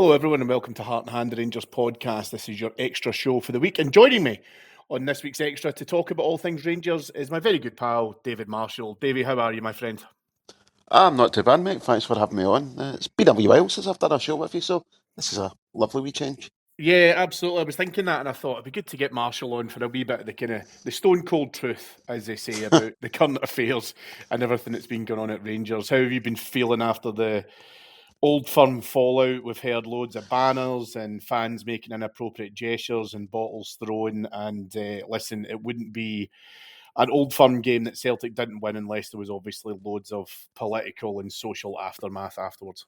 Hello, everyone, and welcome to Heart and Hand, the Rangers podcast. This is your extra show for the week. And joining me on this week's extra to talk about all things Rangers is my very good pal, David Marshall. Davey, how are you, my friend? I'm not too bad, mate. Thanks for having me on. It's been a wee while since I've done a show with you, so this is a lovely wee change. Yeah, absolutely. I was thinking that, and I thought it'd be good to get Marshall on for a wee bit of the stone cold truth, as they say, about the current affairs and everything that's been going on at Rangers. How have you been feeling after the Old Firm fallout? We've heard loads of banners and fans making inappropriate gestures and bottles thrown. And listen, it wouldn't be an Old Firm game that Celtic didn't win unless there was obviously loads of political and social aftermath afterwards.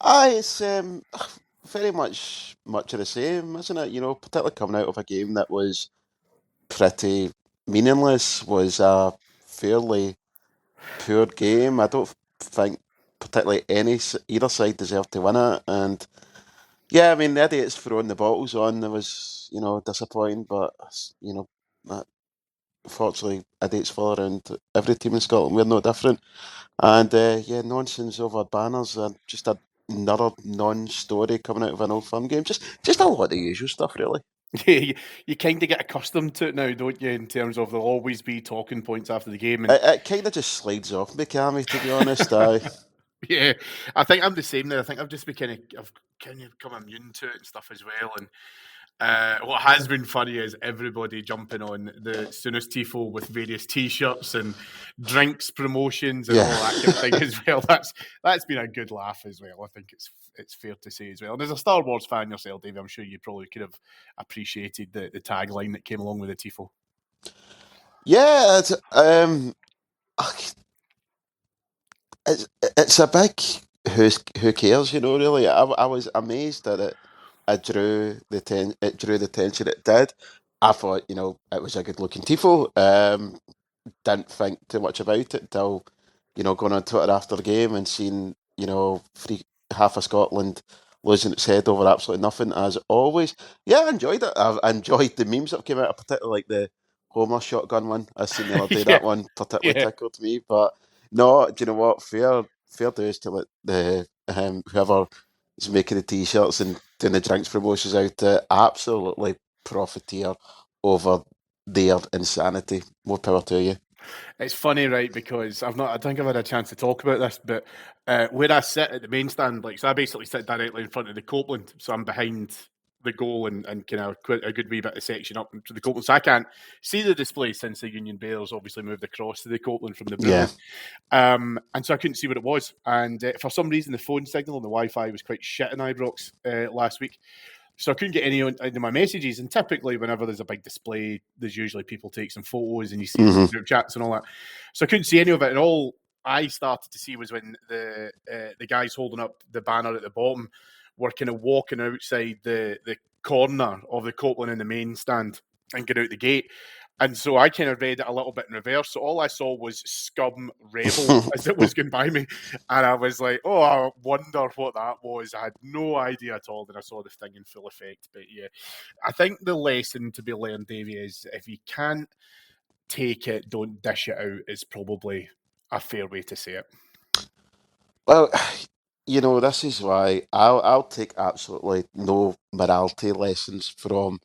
It's very much of the same, isn't it? You know, particularly coming out of a game that was pretty meaningless, was a fairly poor game. I don't think particularly either side deserved to win it, and yeah, I mean the idiots throwing the bottles on, it was disappointing, but that, fortunately idiots fall around every team in Scotland. We're no different. And yeah, nonsense over banners and just another non-story coming out of an Old Firm game. Just a lot of the usual stuff, really. Yeah, you kind of get accustomed to it now, don't you? In terms of there'll always be talking points after the game, and It kind of just slides off me, Cammy, to be honest. I yeah, I think I'm the same now. I think I've just I've kind of become immune to it and stuff as well. And what has been funny is everybody jumping on the Soonest Tifo with various T-shirts and drinks promotions and all that kind of thing as well. That's been a good laugh as well. I think it's fair to say as well. And as a Star Wars fan yourself, Dave, I'm sure you probably could have appreciated the tagline that came along with the Tifo. yeah, it's a big who cares, really. I was amazed that it drew the attention it did. I thought, it was a good looking tifo. Didn't think too much about it till, going on Twitter after the game and seeing, half of Scotland losing its head over absolutely nothing, as always. Yeah, I enjoyed it. I enjoyed the memes that came out, particularly like the Homer shotgun one I seen the other day. Yeah, That one particularly yeah. tickled me. But no, do you know what? Fair dues to the whoever is making the t-shirts and doing the drinks promotions out to absolutely profiteer over their insanity. More power to you. It's funny, right? Because I don't think I've had a chance to talk about this, but where I sit at the main stand, so I basically sit directly in front of the Copeland, so I'm behind the goal and kind of quite a good wee bit of section up to the Copeland, so I can't see the display since the Union Bears obviously moved across to the Copeland from the Broomloan. And so I couldn't see what it was, and for some reason the phone signal and the Wi-Fi was quite shit in Ibrox last week. So I couldn't get any into my messages. And typically, whenever there's a big display, there's usually people take some photos and you see some group chats and all that. So I couldn't see any of it. And all I started to see was when the guys holding up the banner at the bottom were kind of walking outside the corner of the Copeland in the main stand and get out the gate. And so I kind of read it a little bit in reverse. So all I saw was scum rebel as it was going by me. And I was like, oh, I wonder what that was. I had no idea at all. Then I saw the thing in full effect. But yeah, I think the lesson to be learned, Davey, is if you can't take it, don't dish it out, is probably a fair way to say it. Well, this is why I'll take absolutely no morality lessons from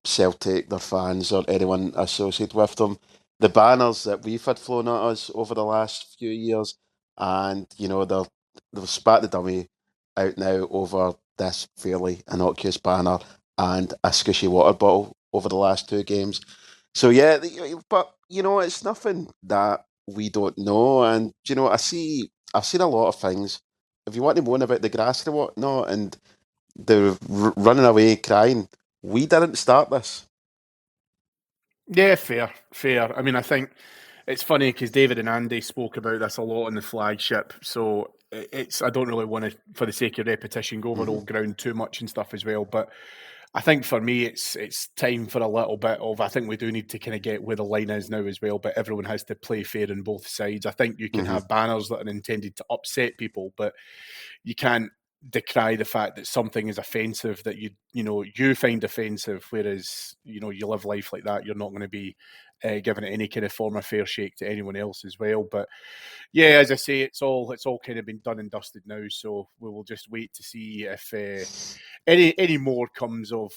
Celtic, their fans, or anyone associated with them. The banners that we've had flown at us over the last few years, and they've spat the dummy out now over this fairly innocuous banner and a squishy water bottle over the last two games. So yeah, but it's nothing that we don't know, and I've seen a lot of things. If you want to moan about the grass and whatnot, and the running away crying, we didn't start this. Yeah, fair. I mean, I think it's funny because David and Andy spoke about this a lot in the flagship. So I don't really want to, for the sake of repetition, go over old ground too much and stuff as well. But I think for me, it's time for a little bit of. I think we do need to kind of get where the line is now as well. But everyone has to play fair on both sides. I think you can have banners that are intended to upset people, but you can't decry the fact that something is offensive that you find offensive, whereas you live life like that, you're not going to be giving it any kind of form of fair shake to anyone else as well. But yeah, as I say, it's all kind of been done and dusted now. So we will just wait to see if any more comes of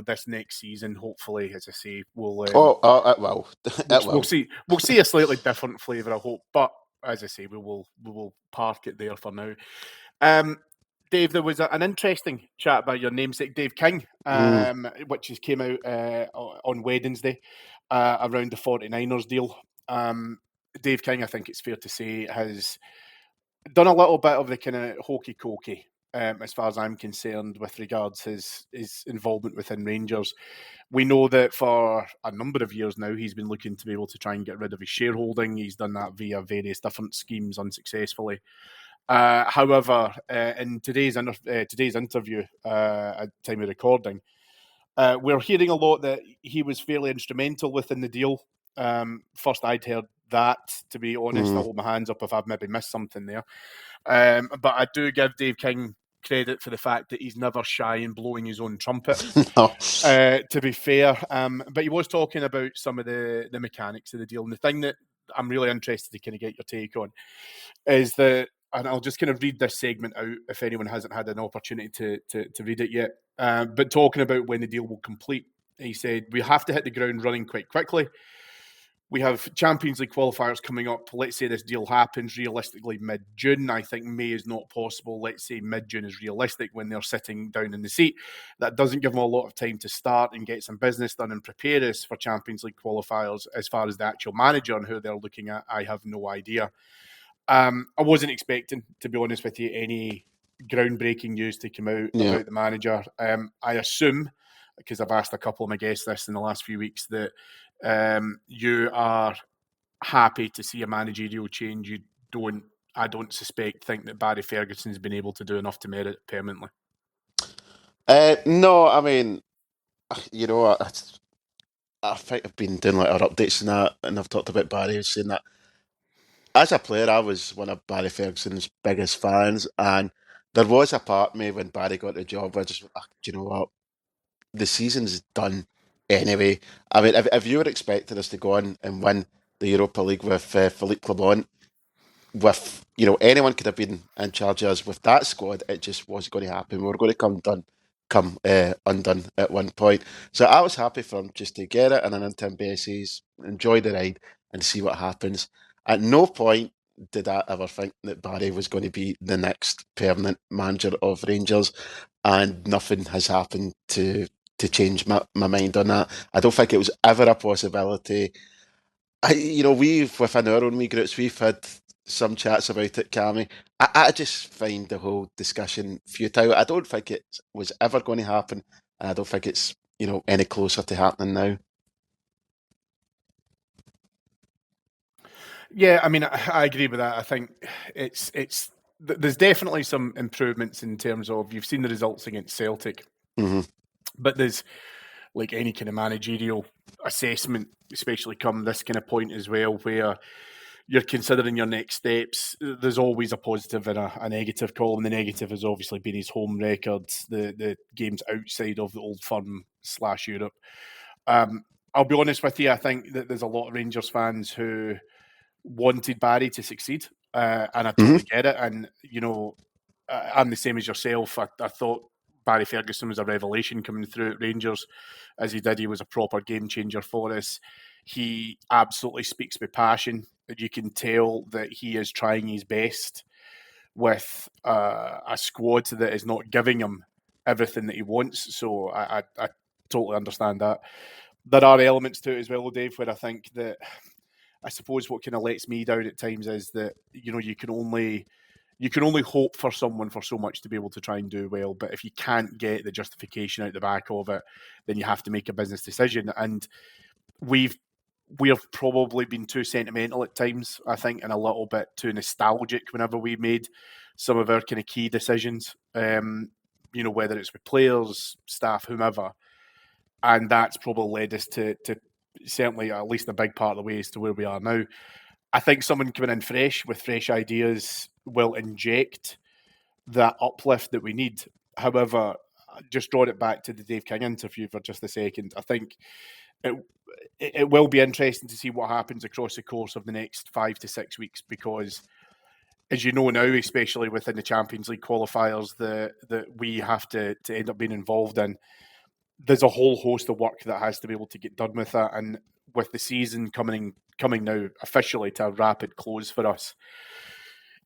this next season. Hopefully, as I say, we'll it will. we'll see a slightly different flavour, I hope. But as I say, we will park it there for now. Dave, there was an interesting chat about your namesake, Dave King, which has came out on Wednesday around the 49ers deal. Dave King, I think it's fair to say, has done a little bit of the kind of hokey-cokey, as far as I'm concerned, with regards his involvement within Rangers. We know that for a number of years now, he's been looking to be able to try and get rid of his shareholding. He's done that via various different schemes unsuccessfully. However, in today's interview, at time of recording, we're hearing a lot that he was fairly instrumental within the deal. First, I'd heard that, to be honest. I'll hold my hands up if I've maybe missed something there. But I do give Dave King credit for the fact that he's never shy in blowing his own trumpet, to be fair. But he was talking about some of the mechanics of the deal. And the thing that I'm really interested to kind of get your take on is that, and I'll just kind of read this segment out if anyone hasn't had an opportunity to read it yet. But talking about when the deal will complete, he said, we have to hit the ground running quite quickly. We have Champions League qualifiers coming up. Let's say this deal happens realistically mid-June. I think May is not possible. Let's say mid-June is realistic when they're sitting down in the seat. That doesn't give them a lot of time to start and get some business done and prepare us for Champions League qualifiers. As far as the actual manager and who they're looking at, I have no idea. I wasn't expecting, to be honest with you, any groundbreaking news to come out about the manager. I assume, because I've asked a couple of my guests this in the last few weeks, that you are happy to see a managerial change. I don't think that Barry Ferguson's been able to do enough to merit it permanently. No, I mean, I think I've been doing like our updates and that, and I've talked about Barry saying that as a player, I was one of Barry Ferguson's biggest fans, and there was a part of me when Barry got the job where I just went, do you know what? The season's done anyway. I mean, if you were expecting us to go on and win the Europa League with Philippe Clement, with anyone could have been in charge of us with that squad, it just wasn't going to happen. We were going to come undone at one point. So I was happy for him just to get it on an interim basis, enjoy the ride, and see what happens. At no point did I ever think that Barry was going to be the next permanent manager of Rangers, and nothing has happened to change my mind on that. I don't think it was ever a possibility. We've, within our own wee groups, we've had some chats about it, Cammy. I just find the whole discussion futile. I don't think it was ever going to happen, and I don't think it's, any closer to happening now. Yeah, I mean, I agree with that. I think there's definitely some improvements in terms of, you've seen the results against Celtic, but there's, like any kind of managerial assessment, especially come this kind of point as well, where you're considering your next steps. There's always a positive and a negative column. The negative has obviously been his home records, the games outside of the Old Firm / Europe. I'll be honest with you, I think that there's a lot of Rangers fans who wanted Barry to succeed, and I totally get it. And I'm the same as yourself. I thought Barry Ferguson was a revelation coming through at Rangers, as he did. He was a proper game changer for us. He absolutely speaks with passion. You can tell that he is trying his best with a squad that is not giving him everything that he wants. So I totally understand that. There are elements to it as well, Dave, where I think that, I suppose what kind of lets me down at times is that, you can only hope for someone for so much to be able to try and do well. But if you can't get the justification out the back of it, then you have to make a business decision. And we've probably been too sentimental at times, I think, and a little bit too nostalgic whenever we made some of our kind of key decisions, whether it's with players, staff, whomever. And that's probably led us to certainly at least a big part of the way as to where we are now. I think someone coming in fresh with fresh ideas will inject that uplift that we need. However, just drawing it back to the Dave King interview for just a second, I think it will be interesting to see what happens across the course of the next 5 to 6 weeks, because as you know now, especially within the Champions League qualifiers that we have to end up being involved in, there's a whole host of work that has to be able to get done with that. And with the season coming now officially to a rapid close for us,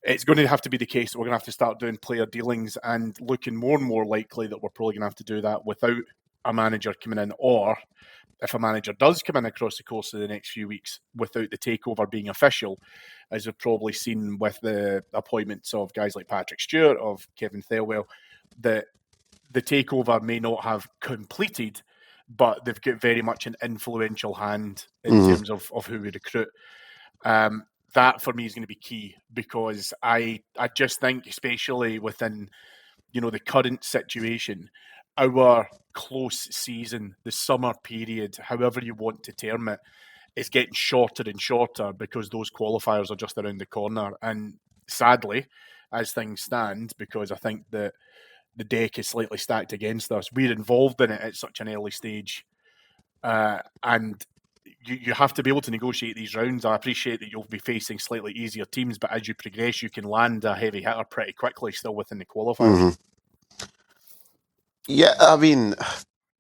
it's going to have to be the case that we're going to have to start doing player dealings, and looking more and more likely that we're probably going to have to do that without a manager coming in, or if a manager does come in across the course of the next few weeks without the takeover being official, as we've probably seen with the appointments of guys like Patrick Stewart, of Kevin Thelwell, that the takeover may not have completed, but they've got very much an influential hand in terms of who we recruit. That for me is going to be key, because I just think, especially within the current situation, our close season, the summer period, however you want to term it, is getting shorter and shorter because those qualifiers are just around the corner. And sadly, as things stand, because I think that the deck is slightly stacked against us, we're involved in it at such an early stage. And you have to be able to negotiate these rounds. I appreciate that you'll be facing slightly easier teams, but as you progress, you can land a heavy hitter pretty quickly still within the qualifiers. Yeah, I mean,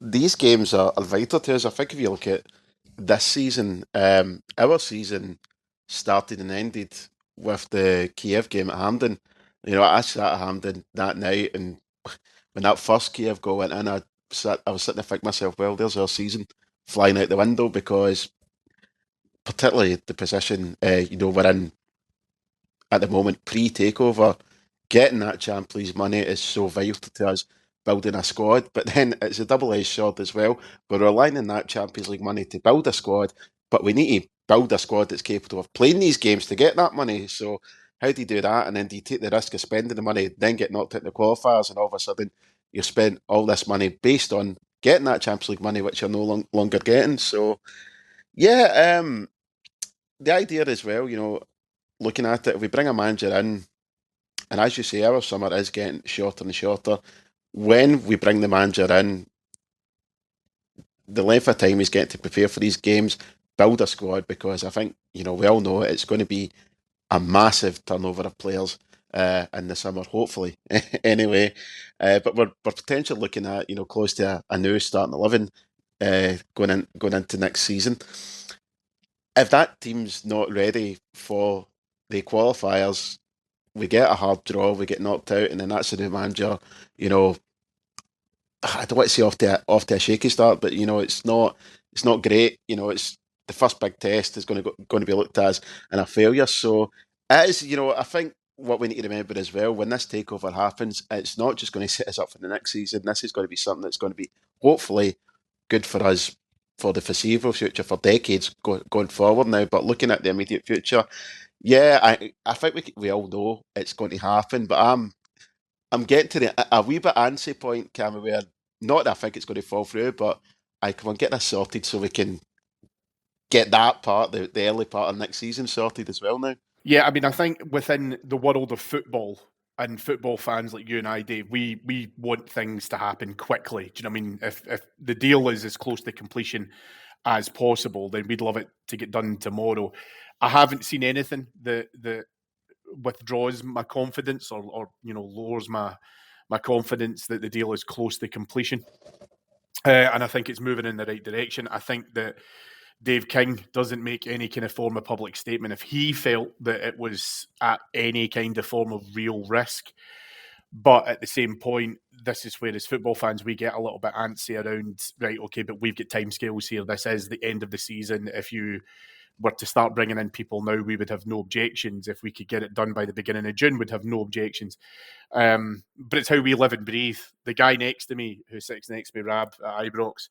these games are vital to us. I think if you look at this season, our season started and ended with the Kiev game at Hampden. I sat at Hampden that night, and when that first Kiev goal went in, I was sitting there thinking to myself, well, there's our season flying out the window, because particularly the position we're in at the moment, pre-takeover, getting that Champions League money is so vital to us building a squad. But then it's a double-edged sword as well. We're relying on that Champions League money to build a squad, but we need to build a squad that's capable of playing these games to get that money. So how do you do that? And then do you take the risk of spending the money, then get knocked out in the qualifiers, and all of a sudden you spend all this money based on getting that Champions League money, which you're no longer getting. So yeah, the idea as well, looking at it, if we bring a manager in, and as you say, our summer is getting shorter and shorter. When we bring the manager in, the length of time he's getting to prepare for these games, build a squad, because I think, we all know it's going to be a massive turnover of players in the summer, hopefully, anyway. But we're potentially looking at, close to a new starting 11 going into next season. If that team's not ready for the qualifiers, we get a hard draw, we get knocked out, and then that's the new manager. I don't want to say off to a shaky start, but it's not great. It's the first big test is going to be looked at as a failure. So it is. I think what we need to remember as well, when this takeover happens, it's not just going to set us up for the next season. This is going to be something that's going to be hopefully good for us for the foreseeable future, for decades going forward now. But looking at the immediate future, yeah, I think we all know it's going to happen, but I'm getting to a wee bit antsy point, Cammy, where not that I think it's going to fall through, but I come on, get this sorted so we can get that part, the early part of next season sorted as well now. Yeah, I mean, I think within the world of football and football fans like you and I, Dave, we want things to happen quickly. Do you know what I mean? If the deal is as close to completion as possible, then we'd love it to get done tomorrow. I haven't seen anything that withdraws my confidence or lowers my confidence that the deal is close to completion. And I think it's moving in the right direction. I think that Dave King doesn't make any kind of form of public statement if he felt that it was at any kind of form of real risk. But at the same point, this is where, as football fans, we get a little bit antsy around, right, okay, but we've got timescales here. This is the end of the season. If you were to start bringing in people now, we would have no objections. If we could get it done by the beginning of June, we'd have no objections. But it's how we live and breathe. The guy next to me, who sits next to me, Rab, at Ibrox,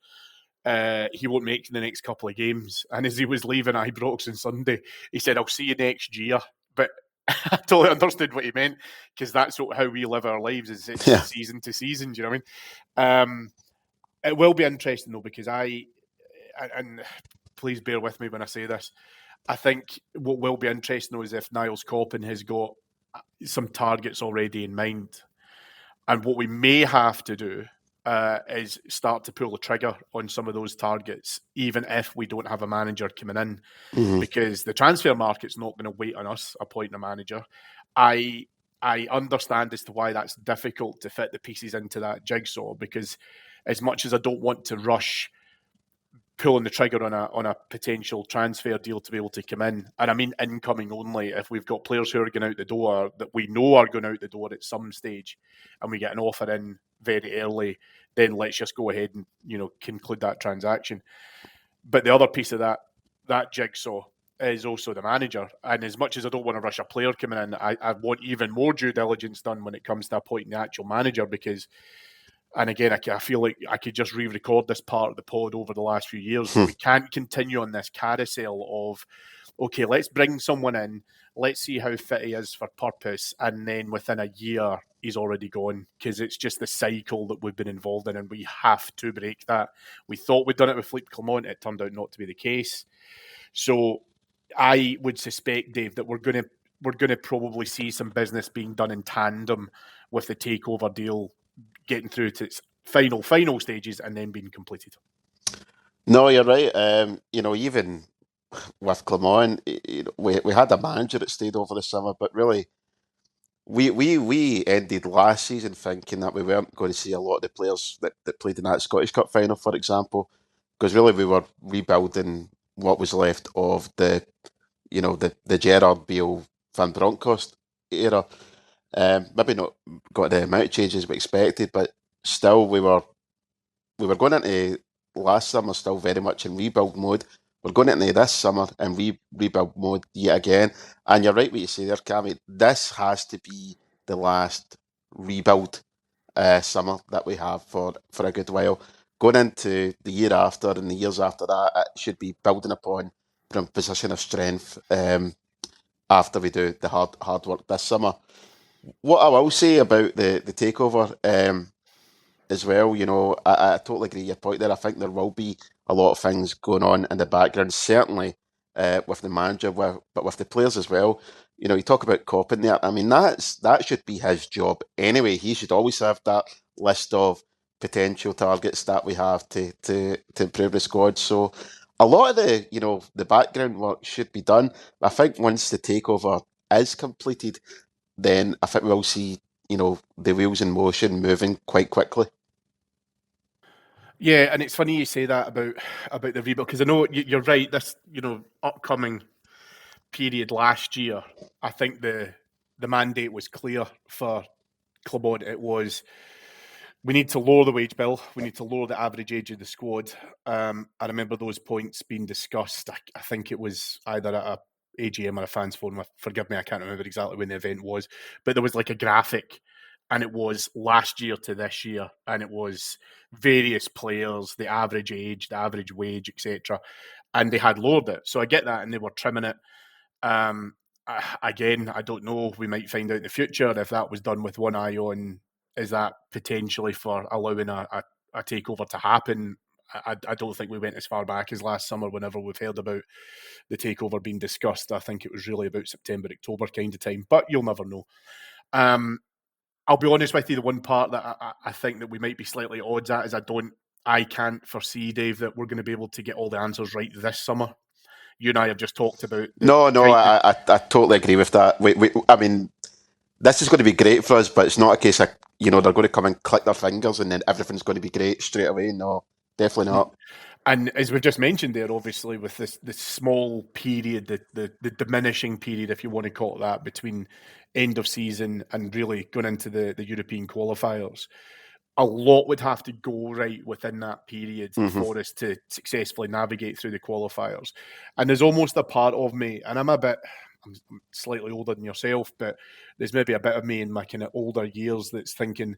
he won't make the next couple of games. And as he was leaving Ibrox on Sunday, he said, I'll see you next year. But I totally understood what he meant, because that's how we live our lives, is it's season to season. Do you know what I mean? It will be interesting, though, because and please bear with me when I say this, I think what will be interesting, though, is if Niles Coppin has got some targets already in mind. And what we may have to do, is start to pull the trigger on some of those targets, even if we don't have a manager coming in, Mm-hmm. because the transfer market's not going to wait on us appointing a manager. I understand as to why that's difficult to fit the pieces into that jigsaw, because as much as I don't want to rush pulling the trigger on a potential transfer deal to be able to come in, and I mean incoming only, if we've got players who are going out the door that we know are going out the door at some stage, and we get an offer in very early, then let's just go ahead and conclude that transaction. But the other piece of that jigsaw is also the manager. And as much as I don't want to rush a player coming in, I want even more due diligence done when it comes to appointing the actual manager, because, and again, I feel like I could just re-record this part of the pod over the last few years. We can't continue on this carousel of, okay, let's bring someone in, let's see how fit he is for purpose, and then within a year, he's already gone, because it's just the cycle that we've been involved in, and we have to break that. We thought we'd done it with Philippe Clement. It turned out not to be the case. So I would suspect, Dave, that we're going to probably see some business being done in tandem with the takeover deal getting through to its final stages and then being completed. No, you're right. Even with Clement, we had a manager that stayed over the summer, but really, we ended last season thinking that we weren't going to see a lot of the players that played in that Scottish Cup final, for example, because really we were rebuilding what was left of the Gerrard, Beale, Van Bronckhorst era. Maybe not got the amount of changes we expected, but still we were going into last summer still very much in rebuild mode. We're going into this summer in rebuild mode yet again. And you're right what you say there, Cammy. This has to be the last rebuild summer that we have for a good while. Going into the year after and the years after that, it should be building upon from a position of strength after we do the hard work this summer. What I will say about the takeover as well, I totally agree with your point there. I think there will be a lot of things going on in the background, certainly with the manager, but with the players as well. You talk about Coppin there. I mean, that should be his job anyway. He should always have that list of potential targets that we have to improve the squad. So a lot of the background work should be done. I think once the takeover is completed, then I think we'll see the wheels in motion moving quite quickly. Yeah, and it's funny you say that about the rebuild, because I know you're right. This upcoming period last year, I think the mandate was clear for Clement. It was, we need to lower the wage bill. We need to lower the average age of the squad. I remember those points being discussed. I think it was either at a AGM or a fans forum. Forgive me, I can't remember exactly when the event was, but there was like a graphic, and it was last year to this year, and it was various players, the average age, the average wage, etc. And they had lowered it. So I get that, and they were trimming it. Again, I don't know. We might find out in the future if that was done with one eye on, is that potentially for allowing a takeover to happen. I don't think we went as far back as last summer whenever we've heard about the takeover being discussed. I think it was really about September, October kind of time, but you'll never know. I'll be honest with you, the one part that I think that we might be slightly odds at is I can't foresee, Dave, that we're going to be able to get all the answers right this summer. You and I have just talked about No, I totally agree with that. I mean, this is going to be great for us, but it's not a case of, they're going to come and click their fingers and then everything's going to be great straight away. No, definitely not. And as we've just mentioned there, obviously, with this small period, the diminishing period, if you want to call it that, between end of season and really going into the European qualifiers, a lot would have to go right within that period for us to successfully navigate through the qualifiers. And there's almost a part of me, and I'm slightly older than yourself, but there's maybe a bit of me in my kind of older years that's thinking,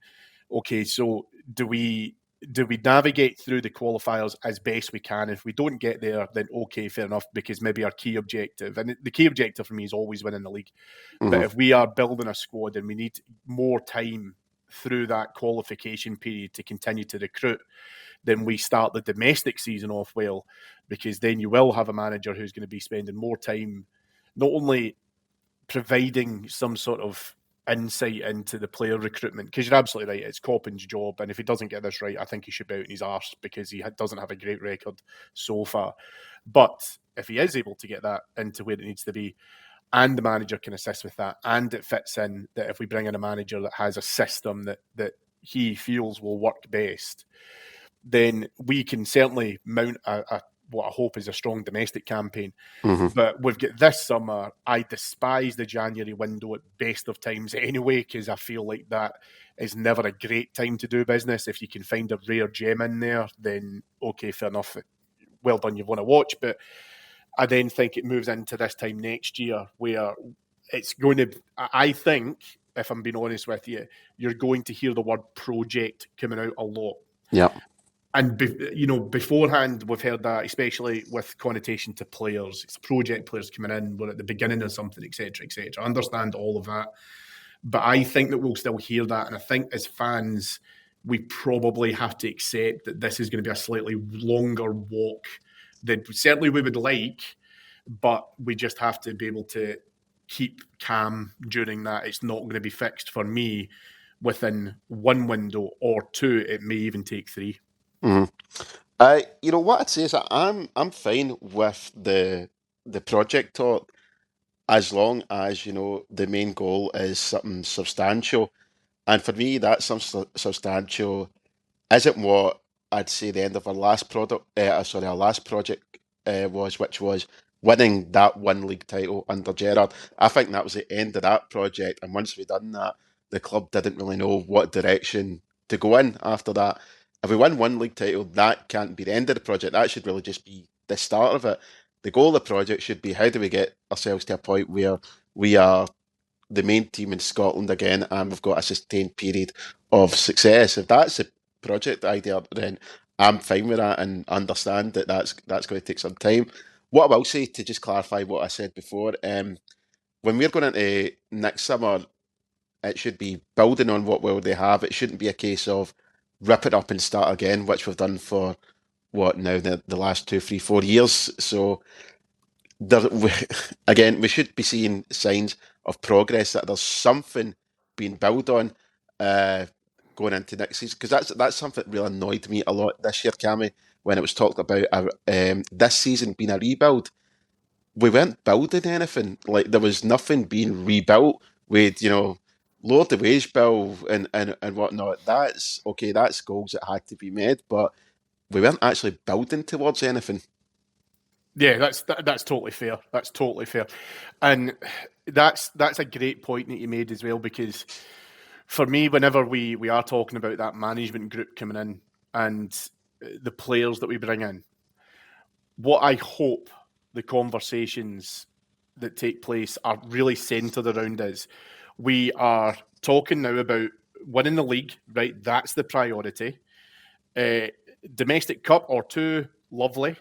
okay, so do we navigate through the qualifiers as best we can? If we don't get there, then okay, fair enough, because maybe our key objective, and the key objective for me is always winning the league. But if we are building a squad and we need more time through that qualification period to continue to recruit, then we start the domestic season off well, because then you will have a manager who's going to be spending more time not only providing some sort of insight into the player recruitment, because you're absolutely right, it's Coppin's job, and if he doesn't get this right, I think he should be out in his arse, because he doesn't have a great record so far. But if he is able to get that into where it needs to be, and the manager can assist with that, and it fits in that if we bring in a manager that has a system that he feels will work best, then we can certainly mount what I hope is a strong domestic campaign. Mm-hmm. But we've got this summer. I despise the January window at best of times anyway, because I feel like that is never a great time to do business. If you can find a rare gem in there, then okay, fair enough. Well done, you've won a watch. But I then think it moves into this time next year where it's going to, I think, if I'm being honest with you, you're going to hear the word project coming out a lot. Yeah. And, beforehand, we've heard that, especially with connotation to players. It's project players coming in, we're at the beginning of something, etc., etc. I understand all of that. But I think that we'll still hear that. And I think as fans, we probably have to accept that this is going to be a slightly longer walk than certainly we would like. But we just have to be able to keep calm during that. It's not going to be fixed for me within one window or two. It may even take three. Mm-hmm. You know what I'd say is that I'm fine with the project talk as long as the main goal is something substantial, and for me that some substantial isn't what I'd say the end of our last our last project was, which was winning that one league title under Gerrard. I think that was the end of that project, and once we done that, the club didn't really know what direction to go in after that. If we win one league title, that can't be the end of the project. That should really just be the start of it. The goal of the project should be, how do we get ourselves to a point where we are the main team in Scotland again, and we've got a sustained period of success. If that's the project idea, then I'm fine with that and understand that that's going to take some time. What I will say, to just clarify what I said before, when we're going into next summer, it should be building on what we already have. It shouldn't be a case of rip it up and start again, which we've done for what now, the last 2, 3, 4 years. So again, we should be seeing signs of progress, that there's something being built on going into next season, because that's something that really annoyed me a lot this year, Cammy, when it was talked about this season being a rebuild. We weren't building anything. Like, there was nothing being rebuilt. With lower the wage bill and whatnot. That's okay. That's goals that had to be made, but we weren't actually building towards anything. Yeah, that's totally fair. That's totally fair, and that's a great point that you made as well. Because for me, whenever we are talking about that management group coming in and the players that we bring in, what I hope the conversations that take place are really centred around is we are talking now about winning the league, right? That's the priority. Domestic cup or two, lovely.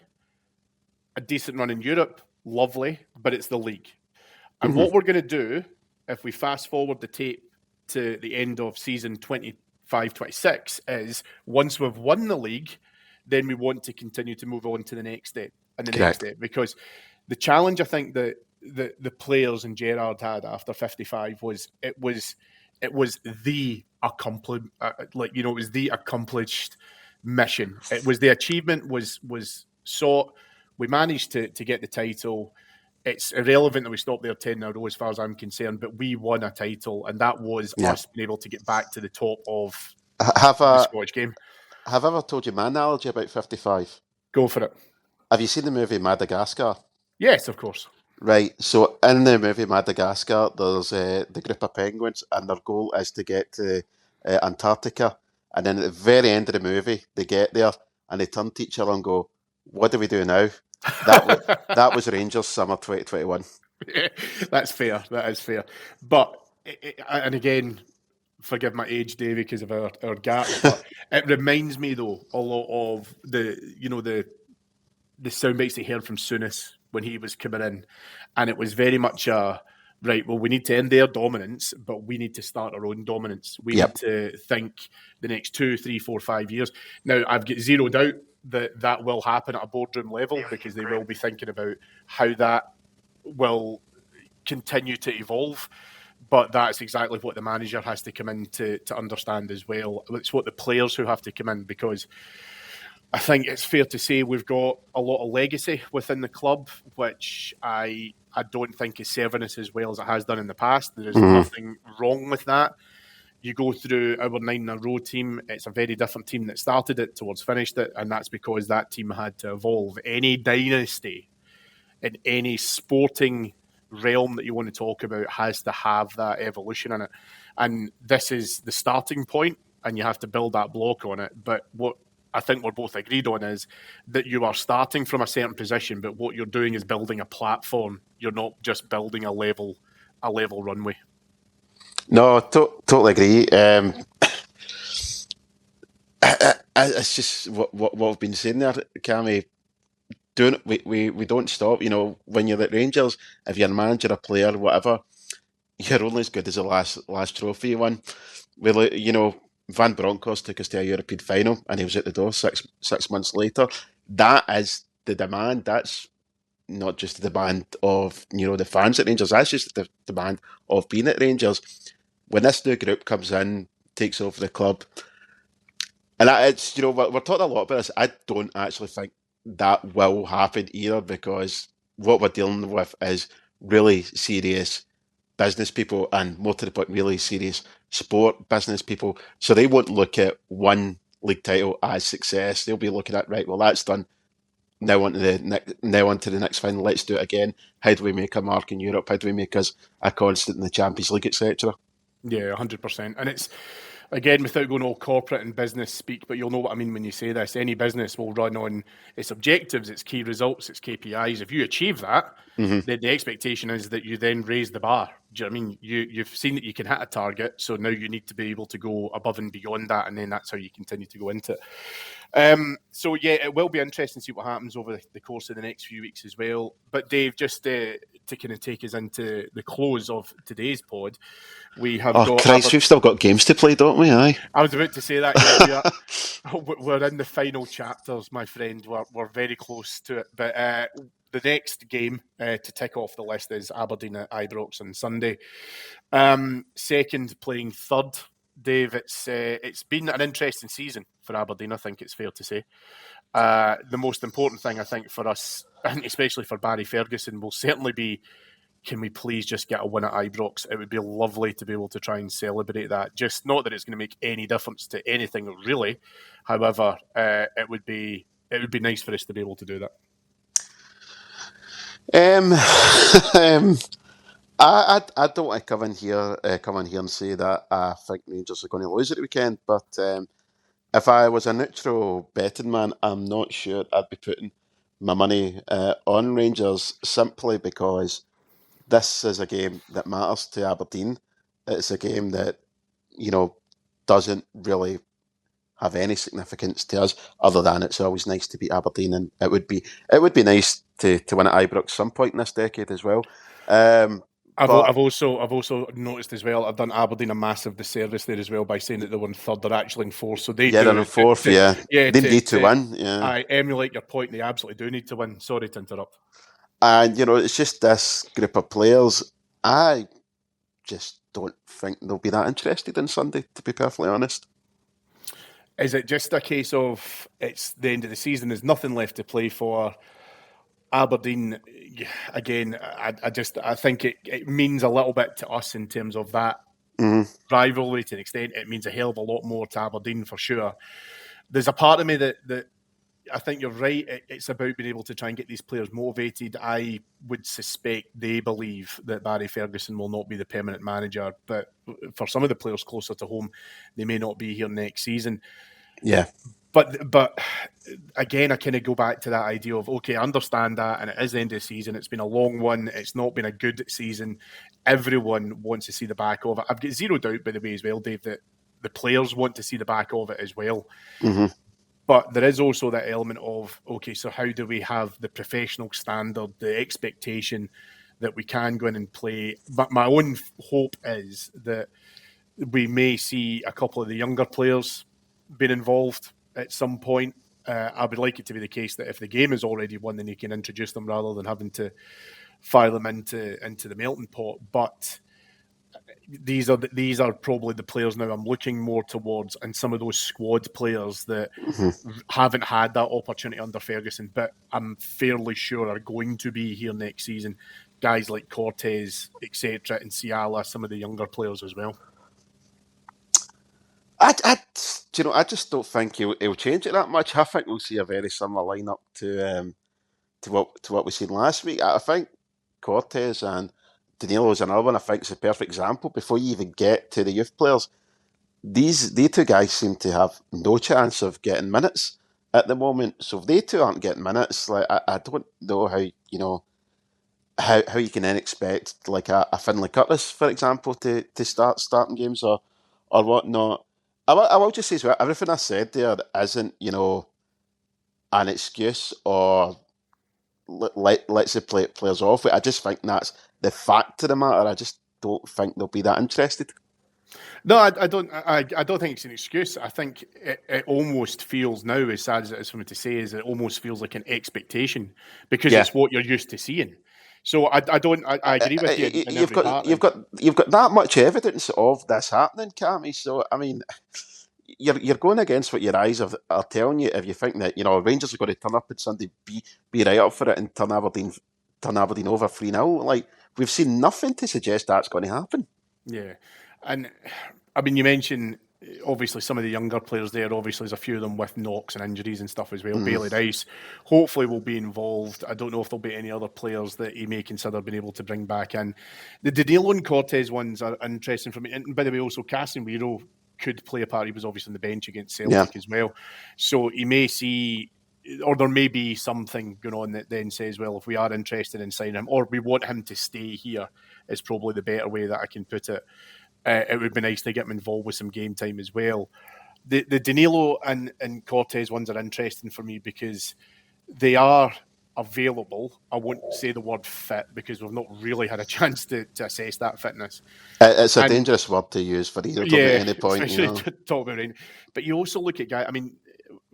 A decent run in Europe, lovely, but it's the league. And what we're going to do, if we fast forward the tape to the end of season 25-26, is once we've won the league, then we want to continue to move on to the next step and the next step. Because the challenge, I think, that the players and Gerrard had after 55 was it was the accomplished mission. It was the achievement was sought. We managed to get the title. It's irrelevant that we stopped there 10 in a row as far as I'm concerned, but we won a title, and that was us being able to get back to the top of the Scottish game. Have I ever told you my analogy about 55? Go for it. Have you seen the movie Madagascar? Yes, of course. Right, so in the movie Madagascar, there's the group of penguins, and their goal is to get to Antarctica. And then at the very end of the movie, they get there, and they turn to each other and go, "What do we do now?" That was Rangers summer 2021. Yeah, that's fair. That is fair. But and again, forgive my age, Davey, because of our gap. But it reminds me though a lot of the sound bites he heard from Souness when he was coming in, and it was very much right, well, we need to end their dominance, but we need to start our own dominance. We need to think the next 2, 3, 4, 5 years. Now, I've got zero doubt that will happen at a boardroom level, because they will be thinking about how that will continue to evolve. but that's exactly what the manager has to come in to understand as well. It's what the players who have to come in, because I think it's fair to say we've got a lot of legacy within the club, which I don't think is serving us as well as it has done in the past. There is nothing wrong with that. You go through our 9-in-a-row team, it's a very different team that started it towards finished it, and that's because that team had to evolve. Any dynasty in any sporting realm that you want to talk about has to have that evolution in it. And this is the starting point, and you have to build that block on it. But what I think we're both agreed on is that you are starting from a certain position, but what you're doing is building a platform. You're not just building a level runway. No, totally agree. It's just what we've been saying there, Cammy. We don't stop. When you're at Rangers, if you're a manager, a player, whatever, you're only as good as the last trophy you won. Van Bronckhorst took us to a European final, and he was at the door 6 months later. That is the demand. That's not just the demand of the fans at Rangers. That's just the demand of being at Rangers. When this new group comes in, takes over the club, and it's we're talking a lot about this. I don't actually think that will happen either, because what we're dealing with is really serious business people, and more to the point, really serious sport business people. So they won't look at one league title as success. They'll be looking at, right, well, that's done. Now on to the next final. Let's do it again. How do we make a mark in Europe? How do we make us a constant in the Champions League, etc.? Yeah, 100%. And it's, again, without going all corporate and business speak, but you'll know what I mean when you say this. Any business will run on its objectives, its key results, its KPIs. If you achieve that, the expectation is that you then raise the bar. Do you know what I mean? You've seen that you can hit a target, so now you need to be able to go above and beyond that, and then that's how you continue to go into it. So yeah, it will be interesting to see what happens over the course of the next few weeks as well. But Dave, just to kind of take us into the close of today's pod, we have got... Christ, we've still got games to play, don't we? Aye. I was about to say that, yeah. We're in the final chapters, my friend. We're very close to it. But the next game to tick off the list is Aberdeen at Ibrox on Sunday. Second playing third. Dave, it's been an interesting season for Aberdeen, I think it's fair to say. The most important thing, I think, for us, and especially for Barry Ferguson, will certainly be, can we please just get a win at Ibrox? It would be lovely to be able to try and celebrate that. Just not that it's going to make any difference to anything, really. However, it would be nice for us to be able to do that. I don't want to come in here and say that I think Rangers are going to lose at the weekend, but if I was a neutral betting man, I'm not sure I'd be putting my money on Rangers, simply because this is a game that matters to Aberdeen. It's a game that, doesn't really have any significance to us, other than it's always nice to beat Aberdeen, and it would be nice to win at Ibrox some point in this decade as well. I've also noticed as well, I've done Aberdeen a massive disservice there as well by saying that they were in third. They're actually in fourth, so they're in fourth. They need to win. Yeah, I emulate your point. They absolutely do need to win. Sorry to interrupt. And it's just this group of players. I just don't think they'll be that interested in Sunday, to be perfectly honest. Is it just a case of it's the end of the season, there's nothing left to play for? Aberdeen, again, I think it means a little bit to us in terms of that rivalry to an extent. It means a hell of a lot more to Aberdeen for sure. There's a part of me that I think you're right. It's about being able to try and get these players motivated. I would suspect they believe that Barry Ferguson will not be the permanent manager, but for some of the players closer to home, they may not be here next season. Yeah. But again, I kind of go back to that idea of, okay, I understand that, and it is the end of the season. It's been a long one. It's not been a good season. Everyone wants to see the back of it. I've got zero doubt, by the way, as well, Dave, that the players want to see the back of it as well. Mm-hmm. But there is also that element of, okay, so how do we have the professional standard, the expectation that we can go in and play? But my own hope is that we may see a couple of the younger players being involved at some point. I would like it to be the case that if the game is already won, then you can introduce them rather than having to file them into the melting pot. But these are probably the players now I'm looking more towards, and some of those squad players that haven't had that opportunity under Ferguson, but I'm fairly sure are going to be here next season. Guys like Cortez, etc., and Ciala, some of the younger players as well. I just don't think he'll change it that much. I think we'll see a very similar lineup to what we seen last week. I think Cortez and Danilo is another one. I think it's a perfect example. Before you even get to the youth players, these two guys seem to have no chance of getting minutes at the moment. So if they two aren't getting minutes, like I don't know how you can then expect like a Finlay Curtis, for example, to start starting games or whatnot. I will just say as well, everything I said there isn't an excuse or let's the players off. I just think that's the fact of the matter. I just don't think they'll be that interested. No, I don't. I don't think it's an excuse. I think it almost feels now, as sad as it is for me to say, is it almost feels like an expectation because it's what you're used to seeing. So I agree with you. You've got that much evidence of this happening, Cammy. So I mean, you're going against what your eyes are telling you. If you think that Rangers are going to turn up on Sunday, be right up for it, and turn Aberdeen over 3-0, like we've seen nothing to suggest that's going to happen. Yeah, and I mean, you mentioned obviously some of the younger players there. Obviously, there's a few of them with knocks and injuries and stuff as well. Bailey Rice hopefully will be involved. I don't know if there'll be any other players that he may consider being able to bring back in. The Danilo and Cortez ones are interesting for me. And by the way, also Casemiro could play a part. He was obviously on the bench against Celtic as well. So he may see, or there may be something going on that then says, well, if we are interested in signing him, or we want him to stay here, is probably the better way that I can put it. It would be nice to get him involved with some game time as well. The Danilo and Cortez ones are interesting for me because they are available. I won't say the word fit because we've not really had a chance to assess that fitness. It's a dangerous word to use for either of them at any point. Especially to talk about rain. But you also look at guys, I mean,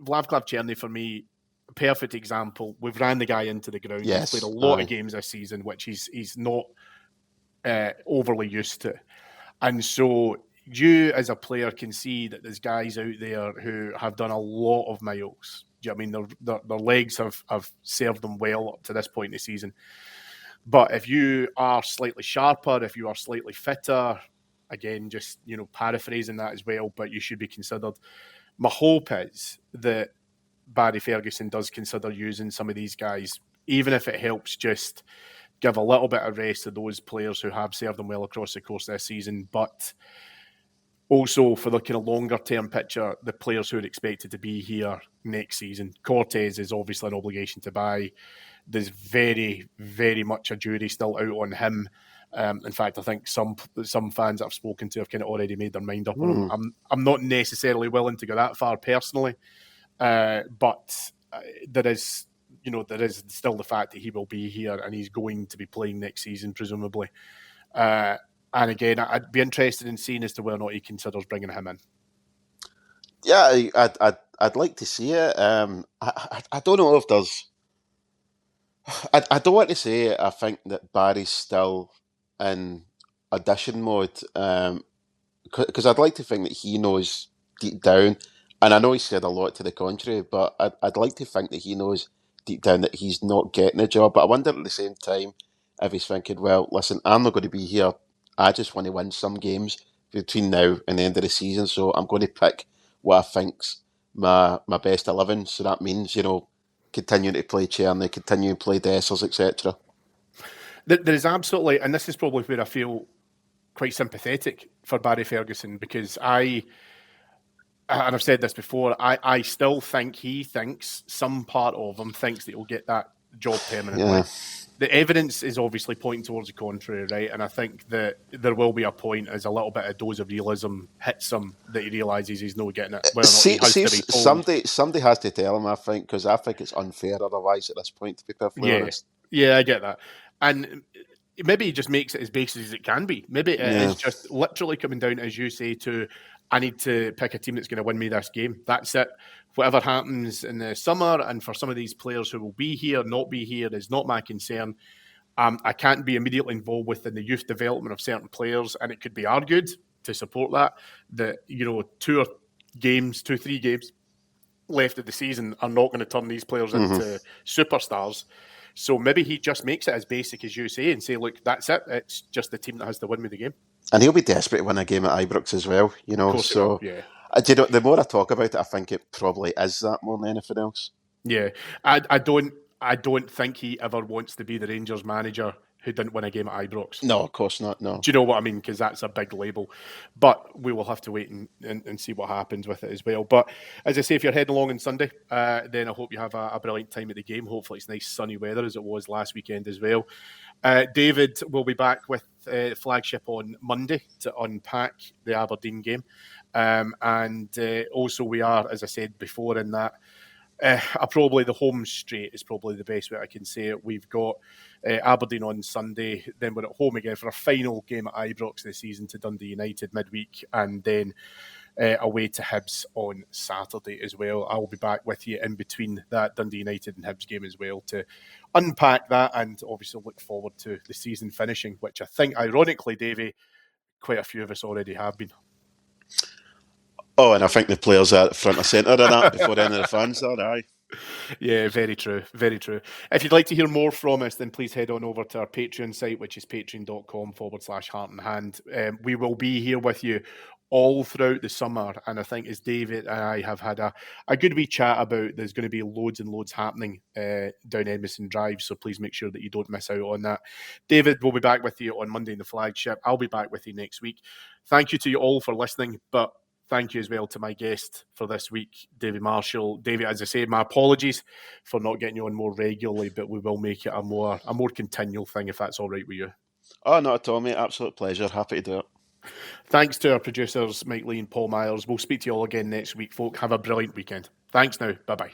Vlavklav Cherny for me, perfect example. We've ran the guy into the ground. Yes. He's played a lot of games this season, which he's not overly used to. And so you as a player can see that there's guys out there who have done a lot of miles. Do you know what I mean? Their legs have served them well up to this point in the season. But if you are slightly sharper, if you are slightly fitter, again, just, paraphrasing that as well, but you should be considered. My hope is that Barry Ferguson does consider using some of these guys, even if it helps just give a little bit of rest to those players who have served them well across the course of this season, but also for the kind of longer term picture, the players who are expected to be here next season. Cortez is obviously an obligation to buy. There's very, very much a jury still out on him. In fact, I think some fans that I've spoken to have kind of already made their mind up on him. I'm not necessarily willing to go that far personally, but there is still the fact that he will be here and he's going to be playing next season, presumably. And again, I'd be interested in seeing as to whether or not he considers bringing him in. Yeah, I'd like to see it. I don't know if there's. I don't want to say I think that Barry's still in audition mode, because I'd like to think that he knows deep down, and I know he said a lot to the contrary, but I'd like to think that he knows deep down that he's not getting a job. But I wonder at the same time if he's thinking, well, listen, I'm not going to be here. I just want to win some games between now and the end of the season, so I'm going to pick what I think's my best 11. So that means, continuing to play Cherny, continuing to play Dessers, etc. There is absolutely, and this is probably where I feel quite sympathetic for Barry Ferguson, because and I've said this before, I still think he thinks, some part of him thinks that he'll get that job permanently. Yeah. The evidence is obviously pointing towards the contrary, right? And I think that there will be a point as a little bit of dose of realism hits him that he realises he's not getting it. Somebody has to tell him, I think, because I think it's unfair otherwise at this point, to be perfectly honest. Yeah, I get that. And maybe he just makes it as basic as it can be. Maybe it is just literally coming down, as you say, to I need to pick a team that's going to win me this game. That's it. Whatever happens in the summer, and for some of these players who will be here, not be here, is not my concern. I can't be immediately involved within the youth development of certain players, and it could be argued to support that 2 or 3 games left of the season are not going to turn these players into superstars. So maybe he just makes it as basic as you say and say, look, that's it. It's just the team that has to win me the game. And he'll be desperate to win a game at Ibrox as well, you know. Of course he will, yeah. Do you know, the more I talk about it, I think it probably is that more than anything else. Yeah, I don't think he ever wants to be the Rangers manager who didn't win a game at Ibrox. No, of course not, no. Do you know what I mean? Because that's a big label. But we will have to wait and see what happens with it as well. But as I say, if you're heading along on Sunday, then I hope you have a brilliant time at the game. Hopefully it's nice sunny weather as it was last weekend as well. David will be back with Flagship on Monday to unpack the Aberdeen game. And also we are, as I said before, in that probably the home straight is probably the best way I can say it. We've got Aberdeen on Sunday, then we're at home again for our final game at Ibrox this season to Dundee United midweek, and then away to Hibs on Saturday as well. I will be back with you in between that Dundee United and Hibs game as well to unpack that and obviously look forward to the season finishing, which I think, ironically, Davey, quite a few of us already have been. Oh, and I think the players are at front and centre of that before any of the fans are, aye. Yeah, very true, very true. If you'd like to hear more from us, then please head on over to our Patreon site, which is patreon.com/Heart and Hand. We will be here with you all throughout the summer, and I think as David and I have had a good wee chat about, there's going to be loads and loads happening down Edmiston Drive, so please make sure that you don't miss out on that. David will be back with you on Monday in the Flagship. I'll be back with you next week. Thank you to you all for listening, but thank you as well to my guest for this week, David Marshall. David, as I say, my apologies for not getting you on more regularly, but we will make it a more continual thing if that's all right with you. Oh, not at all, mate. Absolute pleasure. Happy to do it. Thanks to our producers, Mike Lee and Paul Myers. We'll speak to you all again next week, folk. Have a brilliant weekend. Thanks now. Bye-bye.